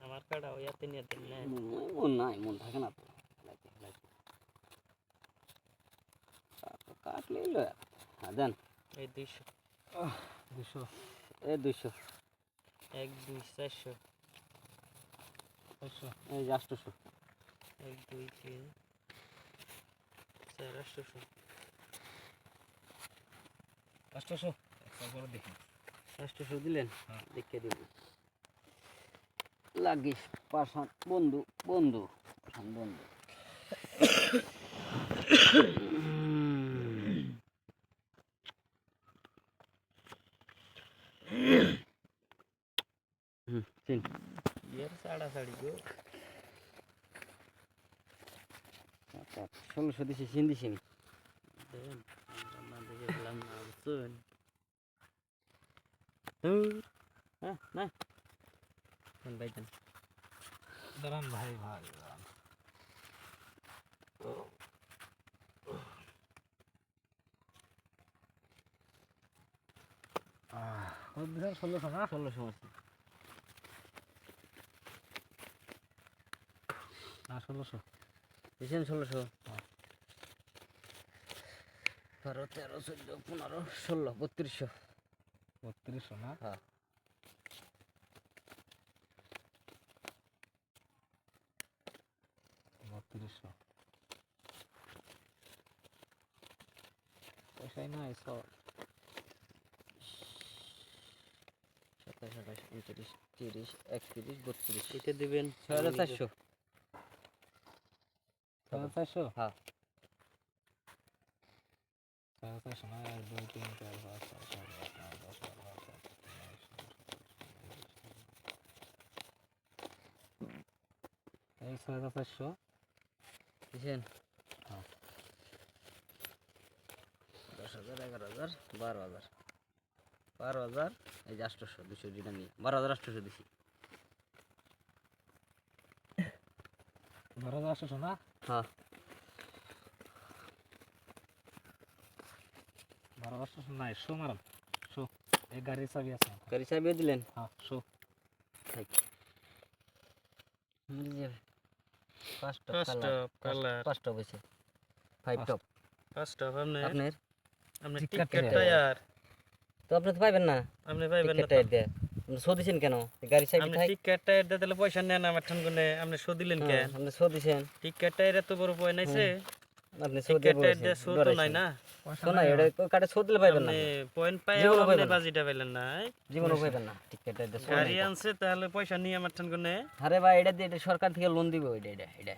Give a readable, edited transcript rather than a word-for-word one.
আমার কাটা ওই হাতে নিয়ে দেন না মন নাই মন থাকে না তো কাটলে দেন এই 200 200 এই 200 1 2 400 এই 800 1 2 3 4 800 800 একবার দেখি 800 দিলেন দেখে দিব লাগিস পাশান বন্ধু বন্ধু পাশান বন্ধু চিন ইয়ার সাড়া সাড়ি গো 1600 দিছি চিন দিছি দেন আমরা না দেখে গেলাম না বুঝছেন হ্যাঁ না দেন ভাই দেন দাঁড়ান ভাই কত দিন 1600 না 1600 আছে না 1600 দিছেন 1600 12 13 14 15 16 3200 3200 না হ্যাঁ 3200 পয়সাই নাই সব 27 28 29 30 31 32 এটা দিবেন 450 হ্যাঁ 450 না 1 2 3 4 5 6 7 8 9 10 11 12 13 14 15 16 এই 450 দিছেন হ্যাঁ 10,000 11,000 12,000 12,000 এই যে 800 200 যেটা নিয়ে 12,800 দিছি 12800 না হ্যাঁ 12800 নাই 100 মারান 100 এই গাড়ির চাবি আছে গাড়ি চাবিয়ে দিলেন হ্যাঁ 100 থাক যে First color. পাঁচটা হইছে 5 টপ First of all, আপনার আপনি Ticket টিকেট টায়ার। টায়ার তো আপনি তো পাইবেন না আপনি পাইবেন না টিকেট টাইট দেয়া আপনি শো দিছেন কেন গাড়ি চাবি আপনি থাক টিকেট টায়ার দিতে তাহলে পয়সা নেন আমার ঠান গুনে আপনি শো দিলেন কেন আপনি শো দিছেন টিকেট টায়ার এত বড় পয় নাইছে আপনি শো দিয়ে টিকেট টায়ার দিয়ে শো তো নাই না শো না এটা কাটে শো দিলে পাইবেন না আপনি পয়েন্ট পাই জীবনও আপনি পাইবেন না। বাজিটা পাইলেন না জীবনও পাইবেন না টিকেট টাইট দিয়ে শো গাড়ি আনছে তাহলে পয়সা নিয়ে আমার ঠান গুনে আরে ভাই এটা দিয়ে এটা সরকার থেকে লোন দিবে ওইটা এটা